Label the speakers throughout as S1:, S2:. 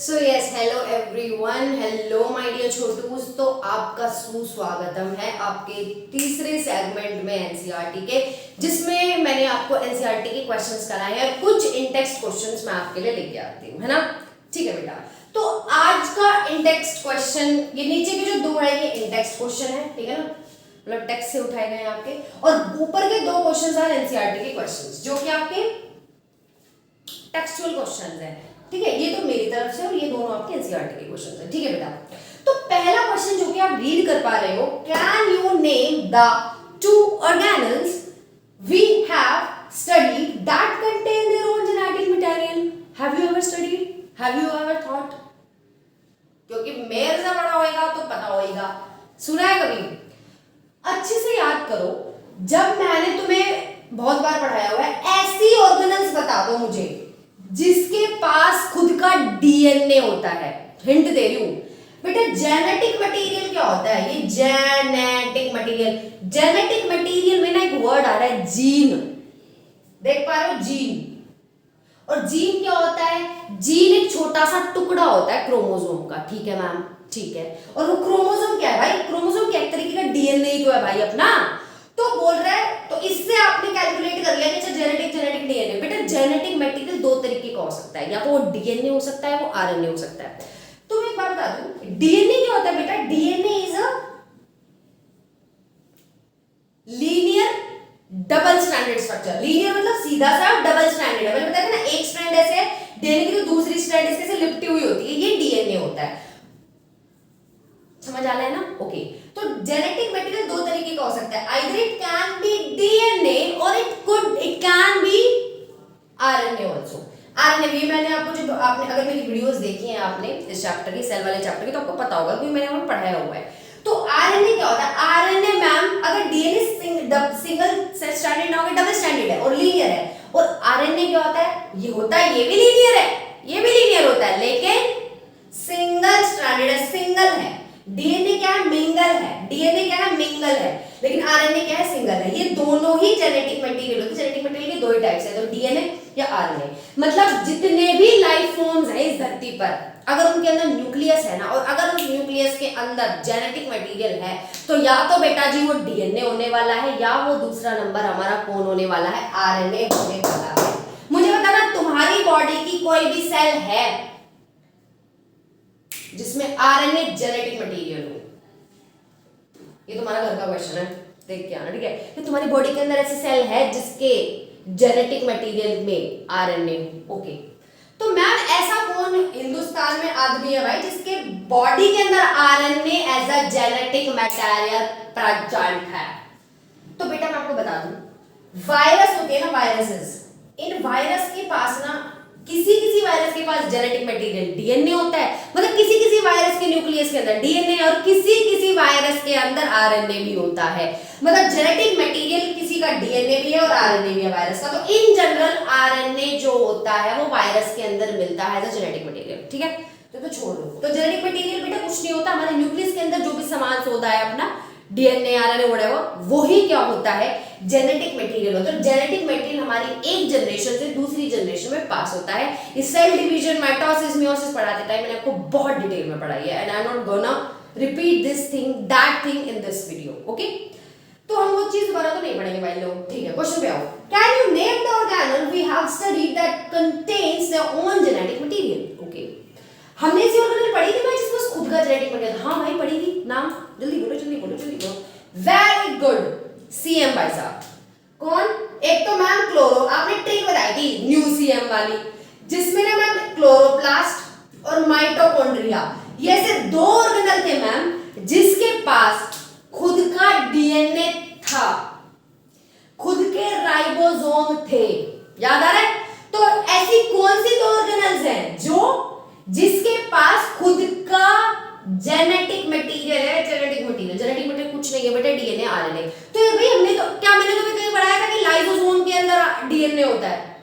S1: So yes, hello everyone, hello my dear छोटूस। तो आपका सुस्वागतम है आपके तीसरे सेगमेंट में एनसीईआरटी के, जिसमें मैंने आपको एनसीईआरटी के क्वेश्चंस कराए हैं। कुछ इंटेक्स्ट क्वेश्चंस मैं आपके लिए लेके आती हूँ, है ना। ठीक है बेटा, तो आज का इंटेक्स्ट क्वेश्चन, ये नीचे के जो दो है ये इंटेक्स्ट क्वेश्चन है, ठीक है ना, मतलब टेक्स्ट से उठाए गए हैं आपके, और ऊपर के दो क्वेश्चंस हैं एनसीईआरटी के क्वेश्चंस, जो कि आपके टेक्सचुअल क्वेश्चंस हैं। ठीक है, ये तो मेरी तरफ से और ये दोनों आपके एनसीईआरटी के क्वेश्चंस हैं। ठीक है बेटा, तो पहला क्वेश्चन जो कि आप रीड कर पा रहे हो, can you name the two organelles we have studied that contain their own genetic material? Have you ever studied? Have you ever thought? क्योंकि मेरे से बड़ा होएगा तो पता होएगा, सुना है कभी? अच्छे से याद करो, जब मैंने तुम्हें बहुत बार पढ़ाया हुआ है, ऐसी ऑर्गेनल्स बता दो मुझे जिसके पास खुद का डीएनए होता है। हिंट दे रही हूं बेटा, जेनेटिक मटेरियल क्या होता है? ये जेनेटिक मटेरियल, जेनेटिक मटेरियल में ना एक वर्ड आ रहा है जीन, देख पा रहे हो? जीन। और जीन क्या होता है? जीन एक छोटा सा टुकड़ा होता है क्रोमोसोम का, ठीक है मैम, ठीक है। और वो क्रोमोसोम क्या है भाई? क्रोमोसोम क्या एक तरीके का डीएनए ही तो है भाई अपना। तो बोल रहा है, तो इससे आपने कैलकुलेट कर लिया कि अच्छा जेनेटिक डीएनए। बेटा जेनेटिक मटेरियल दो तरीके का हो सकता है, या तो वो डीएनए हो सकता है, वो आरएनए हो सकता है। तो मैं एक बात बता दूं, डीएनए क्या होता है बेटा? DNA is a linear double stranded structure. Linear मतलब सीधा सा, डबल स्ट्रैंडेड है। मैंने बताया था ना, एक स्ट्रैंड ऐसे है डीएनए की, तो दूसरी स्ट्रैंड इसके से लिपटी हुई होती है, ये डीएनए होता है। समझ आ रहा है ना? ओके, तो जेनेटिक मटेरियल दो तरीके का हो सकता है, either it can be DNA और it can be RNA also. RNA, ये मैंने आपको, जो आपने अगर मेरी वीडियोस देखी हैं आपने इस चैप्टर की, सेल वाले चैप्टर की, तो आपको पता होगा, क्योंकि मैंने वहां पढ़ाया हुआ है। तो आरएनए क्या होता है? आरएनए मैम, अगर डीएनए सिंगल स्ट्रैंडेड ना होकर डबल स्ट्रैंडेड है और लीनियर है, और आरएनए क्या होता है? ये होता है, ये भी लीनियर है, ये भी लीनियर होता है, लेकिन सिंगल स्ट्रैंडेड है, सिंगल है। डीएनए क्या है? मिंगल है। डीएनए क्या है? मिंगल है। लेकिन आरएनए क्या है? सिंगल है। ये दोनों ही जेनेटिक मटेरियल होते हैं। जेनेटिक मटेरियल के दो ही टाइप्स है, तो डीएनए या आरएनए। मतलब जितने भी लाइफ फॉर्म्स हैं इस धरती पर, अगर उनके अंदर न्यूक्लियस है ना, और अगर उस न्यूक्लियस के अंदर जेनेटिक मटेरियल है, तो या तो बेटा जी वो डीएनए होने वाला है, या वो दूसरा नंबर हमारा कौन होने वाला है? आरएनए होने वाला है। मुझे बताना, तुम्हारी बॉडी की कोई भी सेल है जिसमें आरएनए जेनेटिक मटेरियल हो? ये तुम्हारा घर का क्वेश्चन है, देख के आना, ठीक है। तो तुम्हारी बॉडी के अंदर ऐसी सेल है जिसके जेनेटिक मटेरियल में आरएनए हो? ओके, तो मैम ऐसा कौन हिंदुस्तान में आदमी है भाई जिसके बॉडी के अंदर RNA as a genetic material present है? तो बेटा मैं आपको बता दूं, वायरस होते हैं ना, वायरसेस, इन वायरस के पास ना, किसी वायरस के पास जेनेटिक मटेरियल डीएनए होता है, मतलब किसी वायरस के न्यूक्लियस के अंदर डीएनए, और किसी वायरस के अंदर आरएनए भी होता है। मतलब जेनेटिक मटेरियल किसी का डीएनए भी है और आरएनए भी है वायरस का। तो इन जनरल आरएनए जो होता है वो वायरस के अंदर मिलता है एज अ जेनेटिक मटेरियल, ठीक है। तो छोड़ दो, तो जेनेटिक मटेरियल बेटा कुछ नहीं होता, हमारे न्यूक्लियस के अंदर जो भी सामान होता है अपना, डीएनए, आरएनए, व्हाटएवर, वही क्या होता है? जेनेटिक मटेरियल होता है। जेनेटिक मटेरियल हमारी एक जनरेशन से दूसरी जनरेशन में पास होता है। इस सेल डिवीजन, माइटोसिस, मियोसिस पढ़ाते टाइम मैंने आपको बहुत डिटेल में पढ़ाई है, and I am not gonna repeat this thing, that thing in this video, okay. तो हम वो चीज दोबारा तो नहीं पढ़ेंगे भाई लोग, ठीक है। क्वेश्चन पे आओ, can you name the organelle we have studied that contains their own genetic material? Okay, हमने इसी ऑर्गेनल पढ़ी थी भाई जिसके पास खुद का जेनेटिक मटेरियल? हाँ भाई पढ़ी थी, नाम जल्दी बोलो, जल्दी बोलो, जल्दी बोलो। वेरी गुड, सीएम भाई साहब। कौन? एक तो मैम क्लोरो, आपने ट्रिक बताई थी न्यू सीएम वाली, जिसमें ना मैम क्लोरोप्लास्ट और माइटोकॉन्ड्रिया, ये ऐसे दो ऑर्गेनल थे मैम जिसके पास खुद का डीएनए था, खुद के राइबोसोम थे, याद आ रहा है? तो ऐसी कौन सी दो ऑर्गेनल्स हैं जो जिसके पास खुद का जेनेटिक मटेरियल है? जेनेटिक मटेरियल कुछ नहीं है बेटा, डीएनए, आरएनए। तो ये भाई हमने तो क्या, मैंने तुम्हें कहीं पढ़ाया था कि लाइसोसोम के अंदर डीएनए होता है?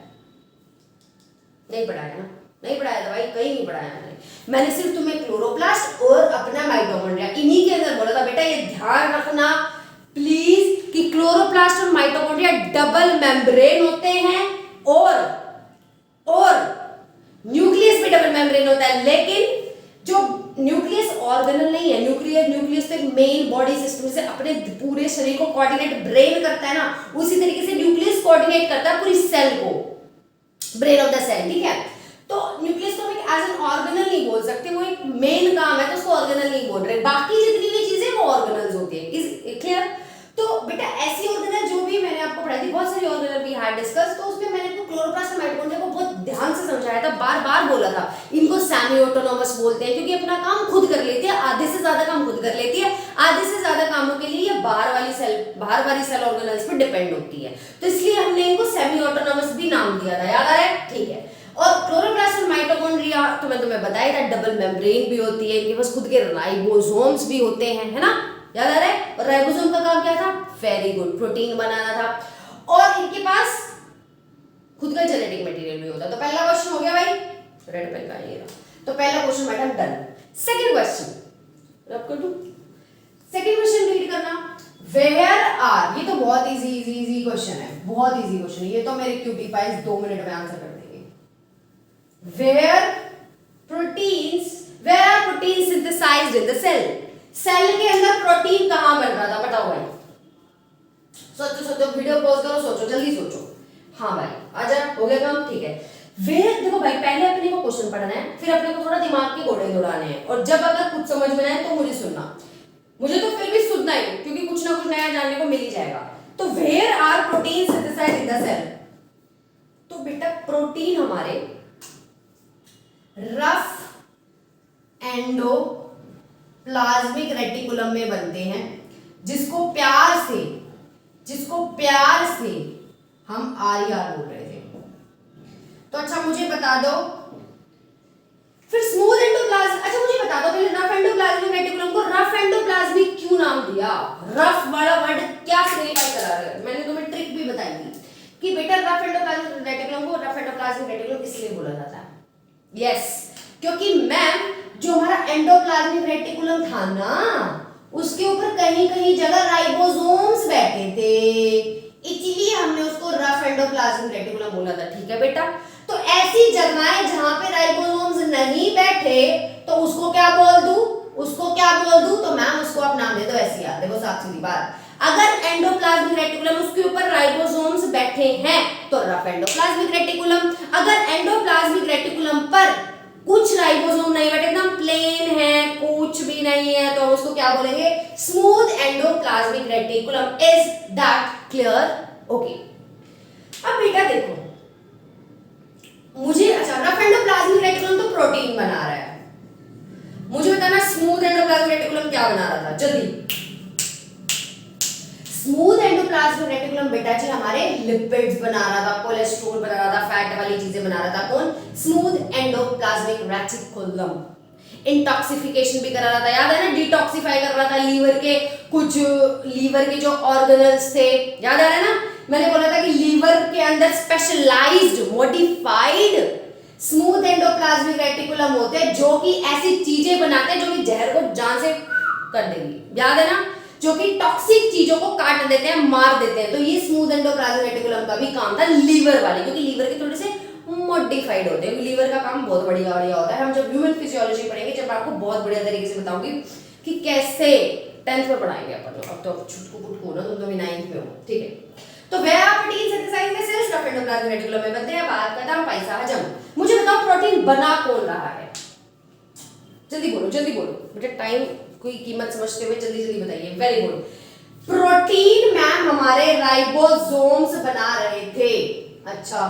S1: नहीं पढ़ाया ना, नहीं पढ़ाया था भाई, कहीं नहीं पढ़ाया मैंने सिर्फ तुम्हें क्लोरोप्लास्ट और अपना माइटोकॉन्ड्रिया इन्हीं के अंदर बोला था बेटा। ये ध्यान रखना प्लीज कि क्लोरोप्लास्ट और माइटोकॉन्ड्रिया डबल मेम्ब्रेन होते हैं, और न्यूक्लियस भी डबल मेम्ब्रेन होता है, लेकिन जो न्यूक्लियस ऑर्गेनल नहीं है, न्यूक्लियस तो एक मेन बॉडी सिस्टम से अपने पूरे शरीर को कोऑर्डिनेट ब्रेन करता है ना, उसी तरीके से न्यूक्लियस कोऑर्डिनेट करता है पूरी सेल को, ब्रेन ऑफ द सेल, ठीक है। तो न्यूक्लियस को हम एक एज एन ऑर्गेनल नहीं बोल सकते, वो एक मेन काम है तो उसको ऑर्गेनल नहीं बोल रहे, बाकी जितनी भी चीजें वो ऑर्गेनल्स होती है। Is clear? तो बेटा ऐसी ऑर्गेनल जो भी मैंने आपको पढ़ाई थी, बहुत सारी ऑर्गेनल भी हैड डिस्कस, तो उसमें मैंने आपको क्लोरोप्लास्ट और माइटोकॉन्ड्रिया को बहुत ध्यान से समझाया था, बार बार बोला था इनको सेमी ऑटोनोमस बोलते हैं क्योंकि अपना काम खुद कर लेती है, आधे से ज्यादा काम खुद कर लेती है, आधे से ज्यादा कामों के लिए ये बाहर वाली सेल ऑर्गेनल्स पे डिपेंड होती है, तो इसलिए हमने इनको सेमी ऑटोनोमस भी नाम दिया था, याद आ रहा है? ठीक है। और क्लोरोप्लास्ट और माइटोकॉन्ड्रिया तो मैं तुम्हें बताया था डबल मेम्ब्रेन भी होती है, इनके पास खुद के राइबोसोम्स भी होते हैं, है ना, याद आ रहा है? और राइबोसोम का काम क्या था? वेरी गुड, प्रोटीन बनाना था, और इनके पास खुद का जेनेटिक मटेरियल भी होता है। तो पहला क्वेश्चन हो गया भाई, रेड पेन का ये रहा, तो पहला question madam done. Second question रब कर दूं, सेकंड क्वेश्चन रीड करना, वेयर आर, ये तो बहुत इजी क्वेश्चन है, बहुत इजी क्वेश्चन है, ये तो मेरे क्यूटी पाइस 2 मिनट में आंसर कर देंगे। Where are protein synthesized in the cell, cell के अंदर प्रोटीन कहां बन रहा था, बताओ भाई, सोचो, वीडियो पॉज करो, सोचो, जल्दी सोचो। हाँ भाई आजा, हो गया काम, ठीक है। वेयर, देखो भाई पहले अपने को क्वेश्चन पढ़ना है, फिर अपने को थोड़ा दिमाग के घोड़े दौड़ाने हैं, और जब अगर कुछ समझ में आए तो मुझे सुनना, मुझे तो फिर भी सुनना ही, क्योंकि कुछ ना कुछ नया जानने को मिल ही जाएगा। तो where are protein synthesized in the cell, तो बेटा प्रोटीन हमारे रफ एंडोप्लाज्मिक रेटिकुलम में बनते हैं, जिसको प्यार से हम आरईआर बोल रहे थे। तो अच्छा मुझे बता दो, फिर स्मूथ एंडोप्लाज्म, अच्छा मुझे बता दो पहले रफ एंडोप्लाज्मिक रेटिकुलम को रफ एंडोप्लाज्मिक क्यों नाम दिया? रफ वाला वर्ड क्या सिग्निफाई करा रहा है? मैंने तुम्हें ट्रिक भी बताई थी कि बेटा रफ एंडोप्लाज्मिक रेटिकुलम को रफ एंडोप्लाज्मिक रेटिकुलम इसलिए बोला जाता है, यस, क्योंकि मैम जो हमारा एंडोप्लाज्मिक रेटिकुलम था ना, उसके ऊपर कहीं कहीं जगह राइबोसोम्स बैठे थे, इसलिए हमने उसको रफ एंडोप्लाज्मिक रेटिकुलम बोला था, ठीक है बेटा। तो ऐसी जगहें जहां पे राइबोसोम्स नहीं बैठे तो उसको क्या बोल दूं, तो मैम उसको आप नाम दे दो एसईआर। देखो साफ सीधी बात, अगर एंडोप्लाज्मिक रेटिकुलम उसके ऊपर राइबोसोम्स बैठे हैं तो रफ एंडोप्लाज्मिक रेटिकुलम, अगर एंडोप्लाज्मिक रेटिकुलम पर कुछ राइबोसोम नहीं बैठे, एकदम प्लेन है, कुछ भी नहीं है, तो हम उसको क्या बोलेंगे? Smooth endoplasmic reticulum. Is that clear? Okay. अब बेटा देखो, मुझे अच्छा रफ एंडोप्लाज्मिक रेटिकुलम तो प्रोटीन बना रहा है, मुझे बताना स्मूथ एंडोप्लाज्मिक रेटिकुलम क्या बना रहा था, जल्दी। स्मूथ एंडोप्लाज्मिक रेटिकुलम बेटा जी हमारे लिपिड्स बना रहा था, कोलेस्ट्रॉल बना रहा था, फैट वाली चीजें बना रहा था, कौन? Smooth endoplasmic reticulum. इंटॉक्सिफिकेशन भी करा रहा था, याद है ना, डिटॉक्सिफाई कर रहा था लीवर के जो ऑर्गेनल्स थे, याद आ रहा है ना, मैंने बोला था कि लीवर के अंदर specialized modified smooth endoplasmic reticulum होते हैं जो कि ऐसी चीजें बनाते हैं जो कि जहर को जान से कर देंगी, याद है ना, जो कि टॉक्सिक चीजों को काट देते हैं, मार देते हैं। तो ये स्मूथ एंडोप्लाज्मिक रेटिकुलम का भी काम था लीवर वाले, क्योंकि लीवर के थोड़े से मॉडिफाइड होते हैं, लीवर का काम बहुत बढ़िया होता है। हम जब ह्यूमन फिजियोलॉजी पढ़ेंगे, जब आपको बहुत बढ़िया तरीके से बताऊंगी कि कैसे 10th में पढ़ाएंगे अपन लोग, अब तो छुटकू ना, तुम तो 9th में हो, ठीक है। तो where are protein synthesized in cells, rough endoplasmic reticulum में बनते हैं। बात करता हूं पैसा हजम। मुझे बताओ प्रोटीन बना कौन रहा है, जल्दी बोलो बेटा, टाइम कोई कीमत समझते हुए जल्दी बताइए। वेरी गुड, प्रोटीन मैम हमारे राइबोसोम्स बना रहे थे। अच्छा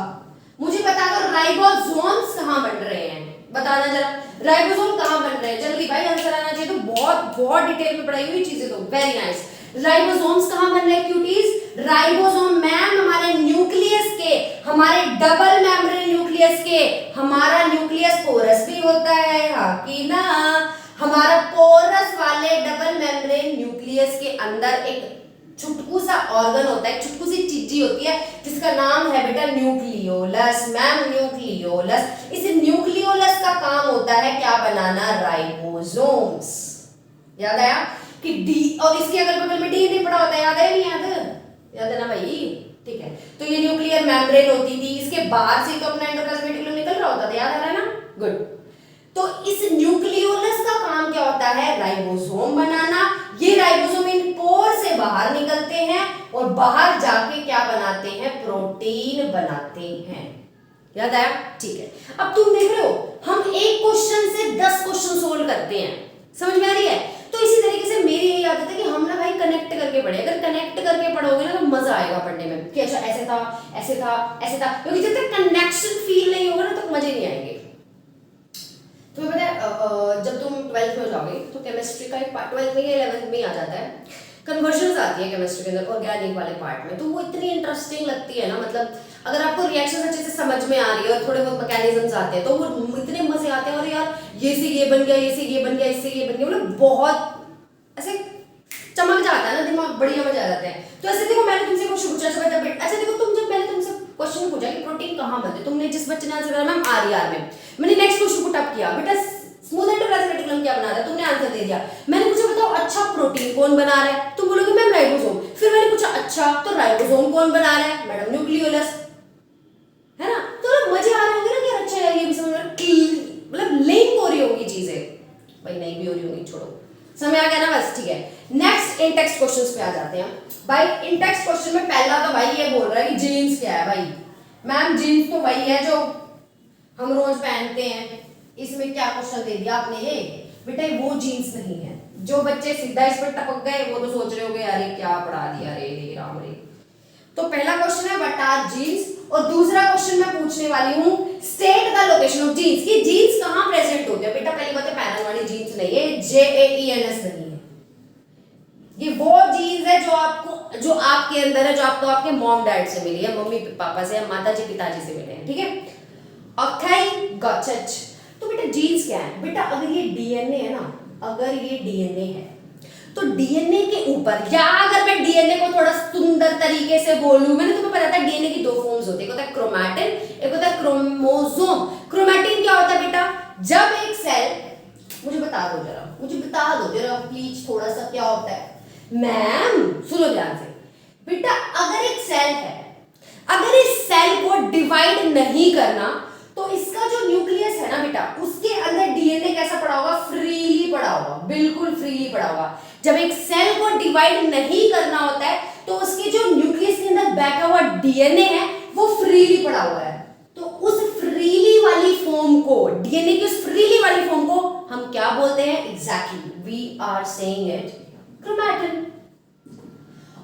S1: मुझे बता दो राइबोसोम्स कहां बन रहे हैं, बताना जरा, राइबोसोम कहां बन रहे हैं, जल्दी भाई आंसर आना चाहिए। तो बहुत डिटेल में पढ़ाई हुई चीजें, तो वेरी नाइस। राइबोसोम्स कहां बन रहे हैं क्यूटीज? राइबोसोम मैम हमारे न्यूक्लियस के, हमारे डबल मेम्ब्रेन न्यूक्लियस के, हमारा न्यूक्लियस पोरस भी होता है, हाँ कि ना, हमारा पोरस वाले डबल मेम्ब्रेन न्यूक्लियस के अंदर एक छुटकू सा ऑर्गन होता है, छुटकू सी चीजी होती है जिसका नाम है बेटा न्यूक्लियोलस। मैम न्यूक्लियोलस, इस न्यूक्लियोलस का काम होता है क्या बनाना? राइबोसोम्स। याद आया कि डी, और इसके अगल बगल में डीएनए पड़ा होता है, याद है नहीं याद है ना भाई, ठीक है। तो ये न्यूक्लियर मेम्ब्रेन होती थी, इसके बाहर से तो अपना एंडोप्लाज्मिक रेटिकुलम निकल रहा होता था, याद आ रहा है ना, गुड। तो इस न्यूक्लियोलस का काम क्या होता है? राइबोसोम बनाना। ये राइबोसोम इन पोर से बाहर निकलते हैं और बाहर जाके क्या बनाते हैं? प्रोटीन बनाते हैं। याद आया? ठीक है। अब तुम देख रहे हो हम एक क्वेश्चन से 10 क्वेश्चन सोल्व करते हैं, समझ में आ रही है? तो इसी तरीके से मेरी यही आदत है कि हम ना भाई कनेक्ट करके पढ़े। अगर कनेक्ट करके पढ़ोगे ना तो मजा आएगा पढ़ने में कि अच्छा ऐसे था ऐसे था ऐसे था, क्योंकि जब तक कनेक्शन फील नहीं होगा ना तो मजे नहीं आएंगे। तुम्हें पता है जब तुम 12th में जाओगे तो केमिस्ट्री का एक पार्ट 12th में या 11th में आ जाता है, कन्वर्जन्स आती है केमिस्ट्री के अंदर ऑर्गेनिक वाले पार्ट में। तो वो इतनी इंटरेस्टिंग लगती है ना, मतलब अगर आपको रिएक्शन अच्छे से समझ में आ रही है और थोड़े बहुत मैकेनिज्म्स आते हैं तो वो इतने मजे आते हैं। और यार ये से ये बन गया, ये से ये बन गया, इससे ये बन गया, मतलब बहुत ऐसे चमक जाता है ना दिमाग, बढ़िया मजा आ जाता है। तो ऐसे देखो मैंने तुमसे क्वेश्चन पूछा, अच्छा देखो तुम जब मैंने तुमसे क्वेश्चन पूछा कि प्रोटीन कहाँ बनते, तुमने जिस बच्चे ने आंसर दिया मैम आरईआर में, मैंने नेक्स्ट क्वेश्चन पुट अप किया बेटा स्मूथ एंडोप्लाज्मिक रेटिकुलम क्या बनाता है, तुमने आंसर दे दिया। मैंने पूछा बताओ अच्छा प्रोटीन कौन बना रहा है, तुम बोलोगे मैम राइबोसोम। फिर मैंने पूछा अच्छा तो राइबोसोम कौन बना रहा है, मैडम न्यूक्लियोलस, है ना? तो मजे आ रहे होंगे ना कि अच्छा यार ये भी समझ मतलब लिंक हो रही होगी चीजें, भाई नहीं भी हो रही होगी छोड़ो, समय आ गया ना बस, ठीक है। नेक्स्ट इन टेक्स्ट क्वेश्चंस पे आ जाते हैं भाई। इन टेक्स्ट क्वेश्चन में पहला तो भाई ये बोल रहा है कि जीन्स क्या है भाई। मैम जीन्स तो वही है जो हम रोज पहनते हैं। इसमें क्या क्वेश्चन दे दिया आपने? ये बेटा वो जीन्स नहीं है। जो बच्चे सीधा इस पर टपक गए वो तो सोच रहे होंगे अरे क्या पढ़ा दिया रे रे राम रे। तो पहला क्वेश्चन है व्हाट आर जीन्स, और दूसरा क्वेश्चन मैं पूछने वाली हूँ state the location of genes, कि जीन्स कहाँ प्रेजेंट होते हैं। बेटा पहली बात है पैरल वाली जीन्स नहीं है, JAENS नहीं है, ये वो जीन्स है जो आपके अंदर है, जो आपको आपके मॉम डैड से मिली है, मम्मी पापा से, माता जी पिताजी से मिले हैं, ठीक है। Okay got it. तो बेटा जीन्स क्या है? बेटा अगर ये डीएनए है ना, अगर ये डीएनए है तो डीएनए के ऊपर, या अगर मैं डीएनए को थोड़ा सुंदर तरीके से बोलूं, मैंने तुम्हें बताया था डीएनए की 2 फॉर्म्स होती है, एक होता है क्रोमैटिन, एक होता है क्रोमोसोम। क्रोमैटिन क्या होता है बेटा? जब एक सेल, मुझे बता दो जरा प्लीज थोड़ा सा, क्या होता है? मैम सुनो ध्यान से बेटा, अगर एक सेल है, अगर इस सेल को डिवाइड नहीं करना तो इसका जो न्यूक्लियस है ना बेटा, उसके अंदर डीएनए कैसा पड़ा होगा? फ्रीली पड़ा होगा, बिल्कुल फ्रीली पड़ा होगा। जब एक सेल को डिवाइड नहीं करना होता है तो उसके जो न्यूक्लियस के अंदर बैठा हुआ डीएनए है वो फ्रीली पड़ा हुआ है। तो उस फ्रीली वाली फॉर्म को, डीएनए की उस फ्रीली वाली फॉर्म को हम क्या बोलते हैं? Exactly we are saying it chromatin.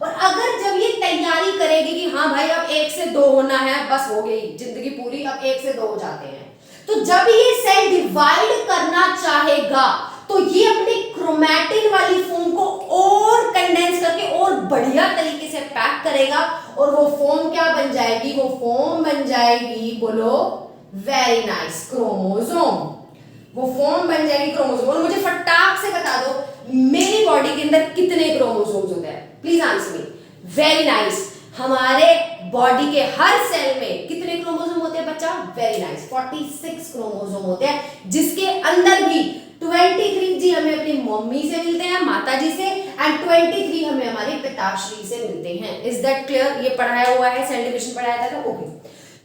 S1: और अगर जब ये तैयारी करेगी कि हाँ भाई अब 1 से 2 होना है, बस हो गई जिंदगी पूरी, अब 1 से 2 हो जाते हैं, तो जब ये सेल डिवाइड करना चाहेगा तो ये अपने क्रोमैटिन वाली फॉर्म को और कंडेंस करके और बढ़िया तरीके से पैक करेगा, और वो फॉर्म क्या बन जाएगी? वो फॉर्म बन जाएगी, बोलो वेरी नाइस, क्रोमोसोम। वो फॉर्म बन जाएगी क्रोमोसोम। और मुझे फटाक से बता दो मेरी बॉडी के अंदर कितने क्रोमोसोम्स होते हैं? Please answer me. Very nice. हमारे बॉडी के हर सेल में कितने क्रोमोसोम होते हैं बच्चा? वेरी नाइस, 46 क्रोमोसोम होते हैं, जिसके अंदर भी 23 जी हमें अपनी मम्मी से मिलते हैं, माता जी से, एंड 23 हमें हमारे पिताश्री से मिलते हैं। Is that clear? ये पढ़ाया हुआ है, सेल डिवीजन पढ़ाया था, ओके।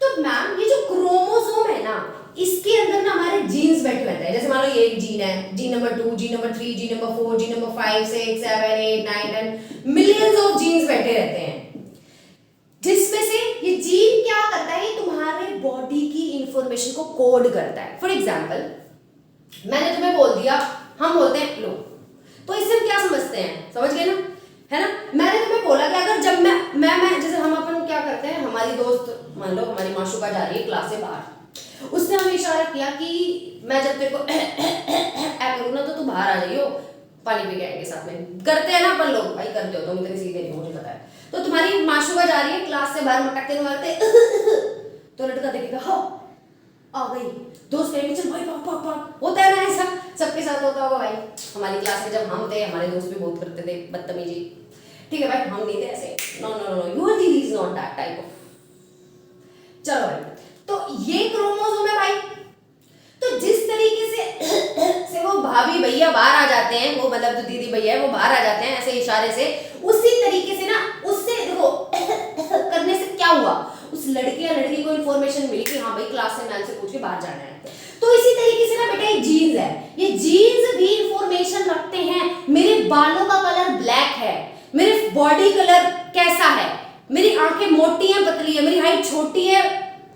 S1: तो मैम ये जो क्रोमोसोम है ना, इसके अंदर ना हमारे जीन्स बैठे रहते हैं। जैसे मान लो ये एक जीन है, gene number 2, gene number 3, gene number 4, gene number 5, 6, 7, 8, 9, 10 millions of genes बैठे रहते हैं, जिसमें से ये जीन क्या करता है? तुम्हारे बॉडी की इंफॉर्मेशन को कोड करता है। फॉर एग्जांपल मैंने तुम्हें बोल दिया, हम बोलते हैं लो, तो इससे हम क्या समझते हैं? समझ गए ना, है ना? मैंने तुम्हें बोला कि अगर जब मैं जैसे हम अपन क्या करते हैं, हमारी दोस्त मान लो हमारी माशुका जा रही है क्लास से बाहर, उसने हमें इशारा किया कि मैं जब तेरे को करूँ ना तो तू बाहर आ जाइयो, पानी पी के आएंगे साथ में। करते हैं ना अपन लोग, भाई करते हो, तुम इतने सीधे नहीं, मुझे पता है। तो तुम्हारी माशुका जा रही है क्लास से बाहर, मटकते मारते तो लड़का देखेगा हाँ आ गई, दोस्त कहेंगे चल भाई भाग भाग भाग। होता है ना ऐसा, सबके साथ होता होगा भाई। हमारी क्लास में जब हम थे, हमारे दोस्त भी बहुत करते थे बदतमीजी, ठीक है भाई, हम नहीं थे ऐसे, नो नो नो, योर दीदी is not that type of. चलो भाई, तो ये क्रोमोसोम है भाई। तो जिस तरीके से वो भाभी भैया बाहर आ जाते हैं, वो मतलब जो दीदी भैया है वो बाहर आ जाते हैं ऐसे इशारे से, उसी तरीके से ना उससे देखो करने से क्या हुआ, उस लड़के या लड़की को इंफॉर्मेशन मिली कि हाँ भाई क्लास से मैम से पूछ के बाहर जाना है। तो तो इसी तरीके से ना बेटा ये जीन्स है, ये जीन्स भी इंफॉर्मेशन रखते हैं। मेरे बालों का कलर ब्लैक है, मेरे बॉडी कलर कैसा है, मेरी आंखें मोटी हैं पतली है, मेरी हाइट छोटी है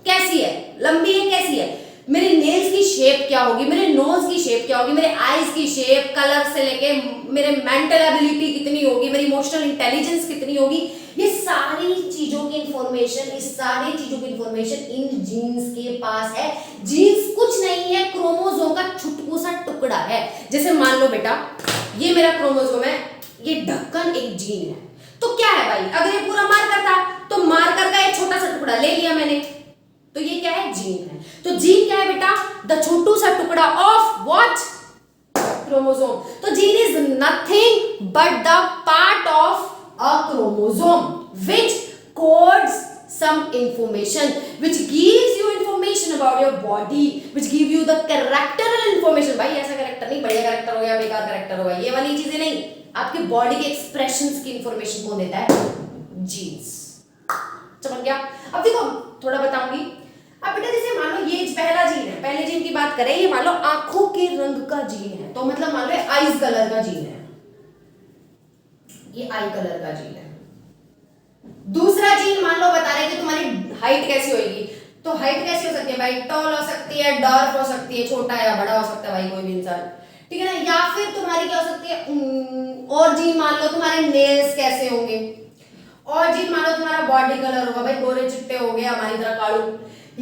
S1: कैसी है, लंबी है कैसी है, मेरे नेल्स की शेप क्या होगी, मेरे नोज की शेप क्या होगी, मेरे आईज की शेप, कलर से लेके मेरे मेंटल एबिलिटी कितनी होगी, मेरी इमोशनल इंटेलिजेंस कितनी होगी, ये सारी चीजों की इंफॉर्मेशन, इस सारी चीजों की इंफॉर्मेशन इन जीन्स के पास है। जीन्स कुछ नहीं है, क्रोमोसोम का छुटकू सा टुकड़ा है। जैसे मान लो बेटा ये मेरा क्रोमोसोम है, ये ढक्कन एक जीन है, तो क्या है भाई, अगर ये पूरा मार्कर था तो मार्कर का एक छोटा सा टुकड़ा ले लिया मैंने, तो ये क्या है, जीन है। तो जीन क्या है बेटा, द छोटू सा टुकड़ा ऑफ व्हाट, क्रोमोसोम। तो gene is nothing but the part of a chromosome which codes some information, which gives you information about your body, which give you the characteral information। भाई ऐसा character नहीं, बढ़िया character हो गया बेकार character हो गया, ये वाली चीजें नहीं, आपके बॉडी के एक्सप्रेशंस की इंफॉर्मेशन कौन देता है, जीन्स। समझ गया। अब देखो थोड़ा बताऊंगी। अब बेटा जैसे मान लो ये पहला जीन है, पहले जीन की बात करें, ये मान लो आंखों के रंग का जीन है, तो मतलब मान लो आईज कलर का जीन है, ये आई कलर का जीन है। दूसरा जीन मान लो बता रहे कि तुम्हारी हाइट कैसी होगी, तो हाइट कैसी हो सकती है भाई, टॉल हो सकती है, डार्क हो सकती है, छोटा या बड़ा हो सकता है भाई कोई भी इंसान, ठीक है ना। या फिर तुम्हारी क्या हो सकती है, और जीन मान लो तुम्हारे नेल्स कैसे होंगे, और जीन मान लो तुम्हारा बॉडी कलर होगा भाई, गोरे चिट्टे हो गए हमारी तरह कालू,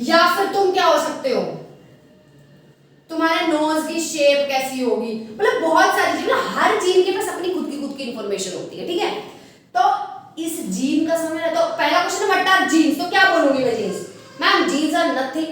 S1: या फिर तुम क्या हो सकते हो, तुम्हारे नोज की शेप कैसी होगी, मतलब बहुत सारी चीजें, हर जीन के पास अपनी खुद की इंफॉर्मेशन होती है, ठीक है। तो इस जीन का समझना, तो पहला क्वेश्चन है व्हाट आर जीन्स, तो क्या बोलूंगी मैं genes, ma'am genes are nothing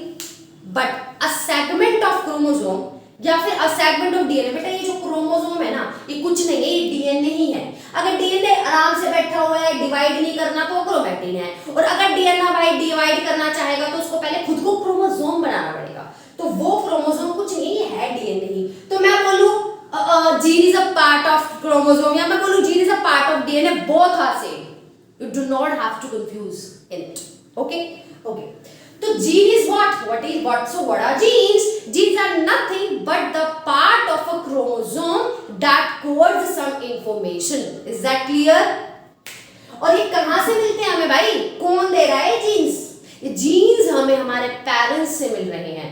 S1: but a segment of chromosome या फिर अ सेगमेंट ऑफ डीएनए। बेटा ये जो क्रोमोसोम है ना, ये कुछ नहीं है, ये डीएनए ही है। अगर डीएनए आराम से बैठा हुआ है, डिवाइड नहीं करना तो क्रोमैटिन है, और अगर डीएनए भाई डिवाइड करना चाहेगा तो उसको पहले खुद को क्रोमोसोम बनाना पड़ेगा, तो वो क्रोमोसोम कुछ नहीं है, डीएनए ही। तो मैं बोलूं gene is a part of chromosome, या मैं बोलूं gene is a part of DNA, both are same, you do not have to confuse it, okay तो gene is what is what, so what are genes are nothing but the part of a chromosome that codes some information, is that clear। और ये कहां से मिलते हैं हमें भाई, कौन दे रहा है जीन्स, ये जीन्स हमें हमारे पेरेंट्स से मिल रहे हैं।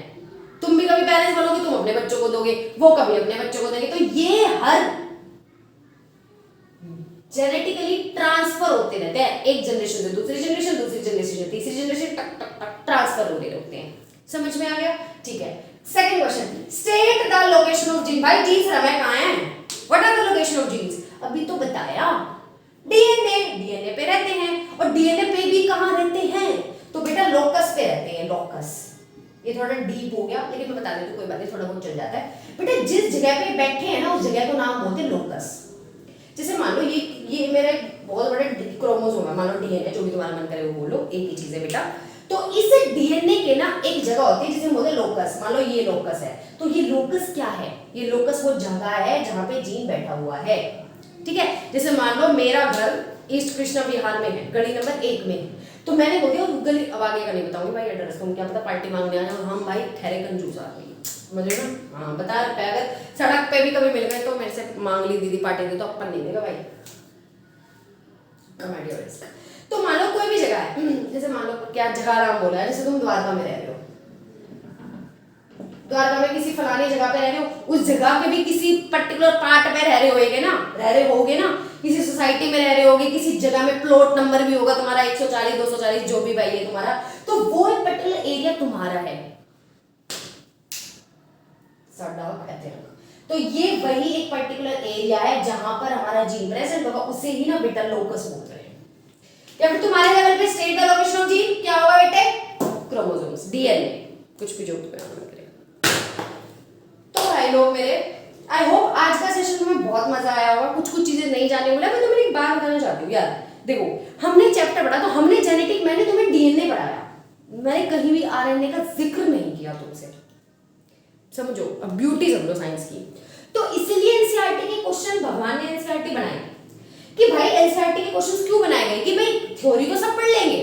S1: तुम भी कभी पेरेंट्स बनोगे, तुम अपने बच्चों को दोगे, वो कभी अपने बच्चों को देंगे, तो ये हर जेनेटिकली ट्रांसफर होते रहते हैं, एक जनरेशन से दूसरी जनरेशन, दूसरी जनरेशन से तीसरी जनरेशन, टक टक टक ट्रांसफर होते रहते हैं। समझ में आ गया, ठीक है। Second question, state the location of gene. भाई जीन्स हमें कहां है, what are the location of genes, अभी तो बताया, डीएनए पे रहते हैं, और डीएनए पे भी कहां रहते हैं, तो बेटा लोकस पे रहते हैं, लोकस। ये थोड़ा डीप हो गया लेकिन मैं बता देती हूं, कोई बात नहीं, थोड़ा बहुत चल जाता है। बेटा जिस जगह पे बैठे हैं ना, उस जगह को नाम बोलते हैं लोकस। जैसे मान लो ये मेरा एक बहुत बड़ा क्रोमोसोम है, मान लो डीएनए, जो भी तुम्हारा मन करे वो बोलो, एक ही चीज है बेटा। तो इस डीएनए के ना एक जगह होती है जिसे बोलते हैं लोकस। मान लो ये लोकस है, तो ये लोकस क्या है, ये लोकस वो जगह है जहां पे जीन बैठा हुआ है, ठीक है। जैसे मान लो मेरा घर ईस्ट कृष्णा विहार में है, गली नंबर 1 में, तो मैंने बोल दिया गली, अब आगे का नहीं बताऊंगी भाई एड्रेस, तुम क्या पता पार्टी मांगने आ जाओ, हम भाई ठहरे कंजूस आदमी, समझ रहे ना। हाँ बता, अगर सड़क पे भी कभी मिल गए तो मेरे से मांग ली दीदी पार्टी दी, तो अपन नहीं देगा भाई। तो मान लो कोई भी जगह है, जैसे मान लो क्या जगह नाम बोला है, जैसे तुम द्वारका में रह रहे हो, द्वारका में किसी फलानी जगह पे रह रहे हो, उस जगह के भी किसी पर्टिकुलर पार्ट पे रह रहे होगे ना, किसी सोसाइटी में रह रहे होगे, किसी जगह में प्लॉट नंबर भी होगा तुम्हारा 140 240 जो भी भाई है तुम्हारा, तो वो एक पर्टिकुलर एरिया तुम्हारा है, तो ये वही एक पर्टिकुलर एरिया है जहां पर हमारा जीन प्रेजेंट होगा, उसे ही ना बेटा लोकस बोलते हैं। या फिर तुम्हारे लेवल पे state the location of gene क्या होगा बेटे, क्रोमोसोम्स, डीएनए, कुछ भी जो तुम्हें करेगा। तो भाई लोग मेरे, आई होप आज का सेशन तुम्हें बहुत मजा आया होगा, कुछ चीजें नहीं जानने को मिला। मैं तुम्हें एक बात बताना चाहती हूँ यार, देखो हमने चैप्टर पढ़ा, तो हमने जेनेटिक, मैंने तुम्हें डीएनए पढ़ाया, मैंने कहीं भी आरएनए का जिक्र नहीं किया तुमसे, समझो, अब ब्यूटी समझो साइंस की। तो इसलिए एनसीईआरटी के क्वेश्चन भगवान ने एनसीईआरटी बनाई कि भाई एनसीईआरटी के क्वेश्चंस क्यों बनाए गए कि भाई थ्योरी को सब पढ़ लेंगे,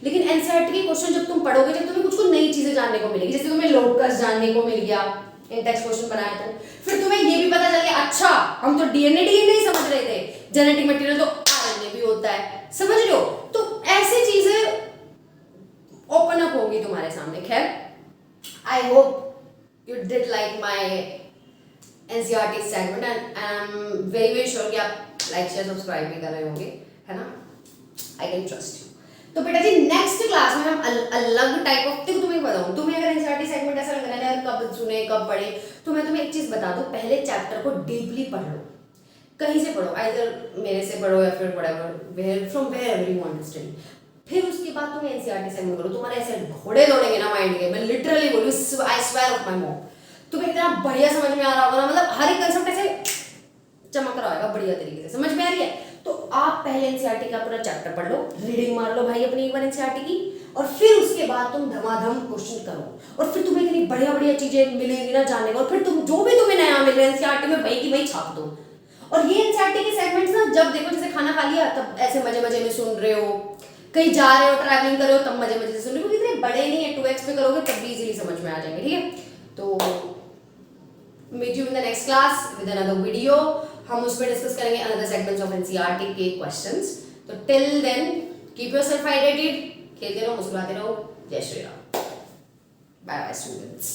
S1: लेकिन एनसीईआरटी के क्वेश्चन जब तुम पढ़ोगे, जब तुम्हें कुछ नई चीजें जानने को मिलेगी, जैसे तुम्हें लोकस जानने को मिल गया इन टेक्स्ट क्वेश्चन बनाए तो, फिर तुम्हें ये भी पता चल गया अच्छा हम तो डीएनए नहीं समझ रहे थे, जेनेटिक मटेरियल तो आरएनए भी होता है, समझ रहे हो? तो ऐसी चीजें ओपन अप होगी तुम्हारे सामने। खैर, I hope you did like my NCERT segment and I am very sure कि आप लाइक शेयर सब्सक्राइब भी कर रहे होंगे, है ना? I can trust you. तो बेटा जी नेक्स्ट क्लास में हम अलग टाइप ऑफ, देखो तुम्हें बताऊं, तुम्हें अगर एनसीईआरटी सेगमेंट ऐसा लग रहा है यार कब सुने कब पढ़े, तो मैं तुम्हें एक चीज बता दूं, पहले चैप्टर को डीपली पढ़ लो, कहीं से पढ़ो, आइदर मेरे से पढ़ो या फिर where from wherever you want to study, फिर उसके बाद तुम एनसीईआरटी सेगमेंट करो, तुम्हारे ऐसे घोड़े दौड़ेंगे ना माइंड के, मैं लिटरली बोलूं, I swear of my mom, तुम्हें इतना बढ़िया समझ में आ रहा होगा ना, मतलब हर एक कंसेप्ट ऐसे चमक रहा होगा बढ़िया तरीके से, समझ में आ रही है? तो आप पहले एनसीईआरटी का पूरा चैप्टर पढ़ लो, रीडिंग मार लो भाई अपनी एक बार एनसीईआरटी की, और फिर उसके बाद तुम धमाधम क्वेश्चन करो, और फिर तुम्हें इतनी बढ़िया बढ़िया चीजें मिलेगी ना जानने को, और फिर तुम जो भी तुम्हें नया मिले एनसीईआरटी में वही की वही छाप दो। और ये एनसीईआरटी के सेगमेंट्स ना, जब देखो जैसे खाना खा लिया तब ऐसे मजे मजे में सुन रहे हो, कहीं जा रहे हो ट्रैवलिंग कर रहे हो तब मजे मजे से सुन रहे हो, क्योंकि इतने बड़े नहीं है, 2x पे करोगे तब भी इजीली समझ में आ जाएंगे, ठीक है? तो meet you in the next class with another video, हम उसमें डिस्कस करेंगे another segments of NCERT के questions। तो till then keep yourself hydrated, खेलते रहो, मुस्कुराते रहो, जय Shri Ram, bye bye students.